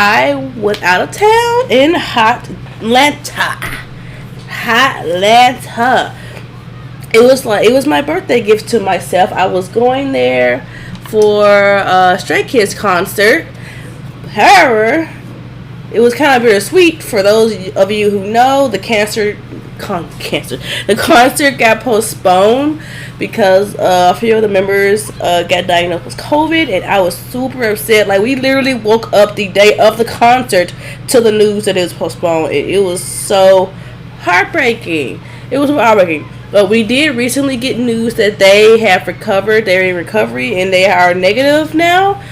I went out of town in Atlanta. It was my birthday gift to myself. I was going there for a Stray Kids concert. However, it was kind of bittersweet for those of you who know the concert got postponed because a few of the members got diagnosed with COVID, and I was super upset. Like, we literally woke up the day of the concert to the news that it was postponed. It was so heartbreaking. But we did recently get news that they have recovered. They're in recovery and they are negative now.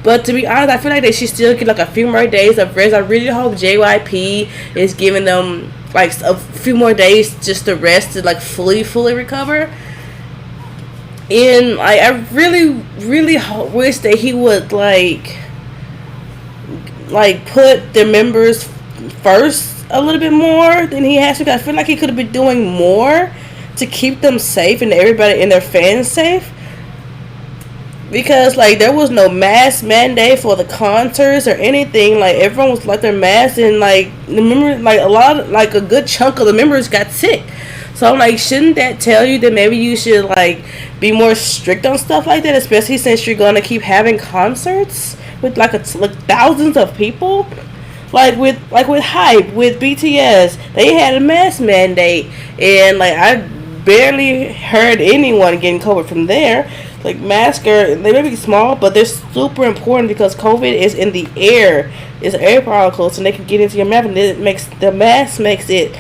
But to be honest, I feel like they should still get like a few more days of rest. I really hope JYP is giving them like a few more days just to rest to like fully recover. And I really wish that he would like put the members first a little bit more than he has to. I feel like he could have been doing more to keep them safe and everybody and their fans safe. Because like there was no mask mandate for the concerts or anything. Like everyone was like their masks, and like the members, like a good chunk of the members got sick. So I'm like, shouldn't that tell you that maybe you should like be more strict on stuff like that, especially since you're gonna keep having concerts with like thousands of people. Like with Hype, with BTS, they had a mask mandate, and like I barely heard anyone getting COVID from there. Like masks they may be small, but they're super important because COVID is in the air. It's air particles, and they can get into your mouth, and the mask makes it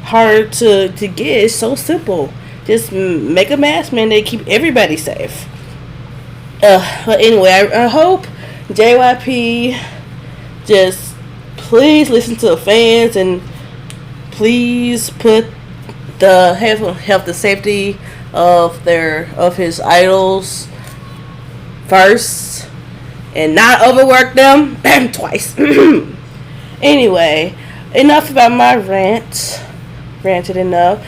hard to get. It's so simple. Just make a mask mandate, keep everybody safe. But anyway, I hope JYP just please listen to the fans and please put the health and safety of his idols first and not overwork them twice. Anyway, enough about my ranted enough.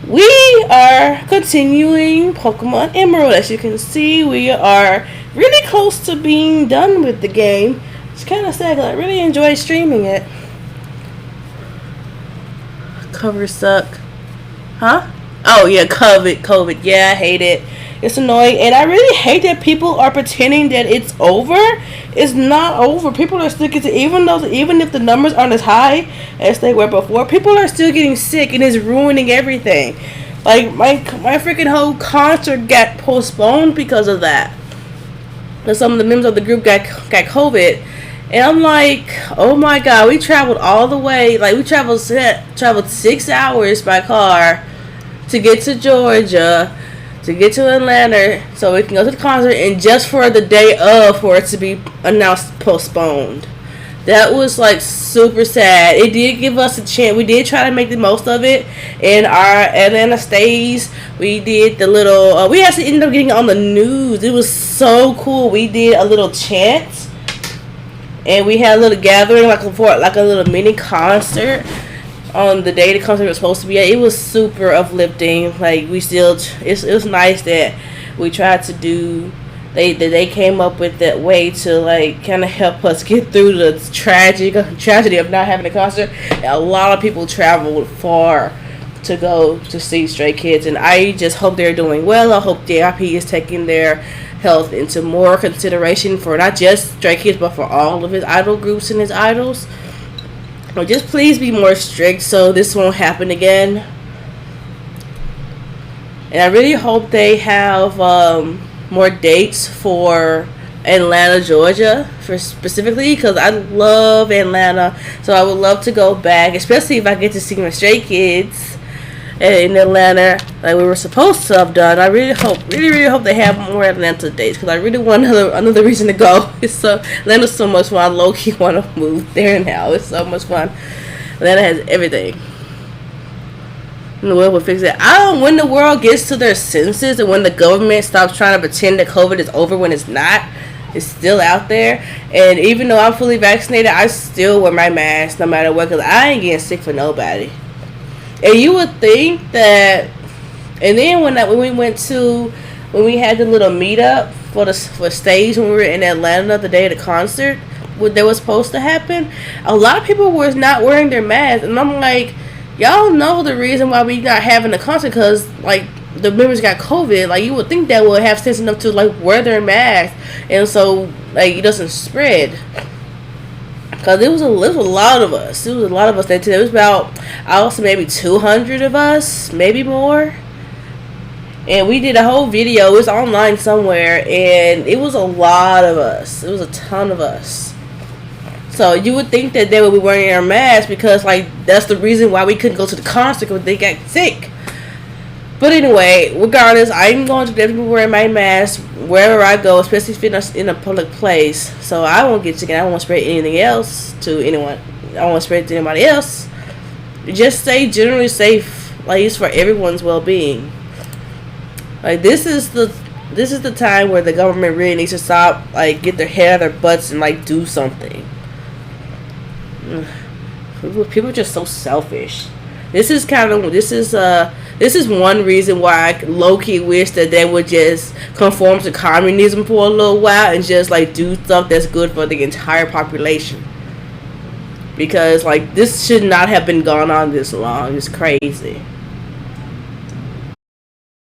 We are continuing Pokemon Emerald. As you can see, we are really close to being done with the game. It's kind of sad because I really enjoy streaming it. Covers suck. Huh? Oh yeah, COVID. Yeah, I hate it. It's annoying, and I really hate that people are pretending that it's over. It's not over. People are still getting, even if the numbers aren't as high as they were before, people are still getting sick, and it's ruining everything. Like my freaking whole concert got postponed because of that. And some of the members of the group got COVID, and I'm like, oh my god, we traveled all the way. Like we traveled 6 hours by car to get to Georgia, to get to Atlanta, so we can go to the concert, and just for the day of for it to be announced postponed. That was like super sad. It did give us a chance. We did try to make the most of it in our Atlanta stays. We did the little we actually ended up getting on the news. It was so cool. We did a little chant, and we had a little gathering like a little mini concert on the day the concert was supposed to be at. It was super uplifting. Like it was nice that we tried to do. They came up with that way to like kind of help us get through the tragedy of not having a concert. A lot of people traveled far to go to see Stray Kids, and I just hope they're doing well. I hope JYP is taking their health into more consideration for not just Stray Kids but for all of his idol groups and his idols. Just please be more strict so this won't happen again. And I really hope they have more dates for Atlanta, Georgia, for specifically, because I love Atlanta. So I would love to go back, especially if I get to see my Stray Kids in Atlanta like we were supposed to have done. I really hope they have more Atlanta dates, because I really want another reason to go. Atlanta's so much fun. I low-key want to move there now. It's so much fun. Atlanta has everything. And the world will fix it. When the world gets to their senses and when the government stops trying to pretend that COVID is over when it's not, it's still out there. And even though I'm fully vaccinated, I still wear my mask no matter what, because I ain't getting sick for nobody. And you would think that. And then when we had the little meetup for stage when we were in Atlanta the day of the concert, what that was supposed to happen, a lot of people was not wearing their masks, and I'm like, y'all know the reason why we not having a concert, because like the members got COVID. Like you would think that would have sense enough to like wear their mask, and so like it doesn't spread. Cause it was a lot of us. It was a lot of us that it was about, I would say maybe 200 of us, maybe more. And we did a whole video. It was online somewhere, and it was a lot of us. It was a ton of us. So you would think that they would be wearing their masks, because like that's the reason why we couldn't go to the concert, because they got sick. But anyway, regardless, I'm going to definitely wear my mask wherever I go, especially if it's in a public place. So I won't get sick, and I won't spread anything else to anyone. I won't spread it to anybody else. Just stay generally safe, like it's for everyone's well-being. Like this is the time where the government really needs to stop, like get their head out of their butts and like do something. People are just so selfish. This is one reason why I low-key wish that they would just conform to communism for a little while and just like do stuff that's good for the entire population. Because like this should not have been going on this long. It's crazy.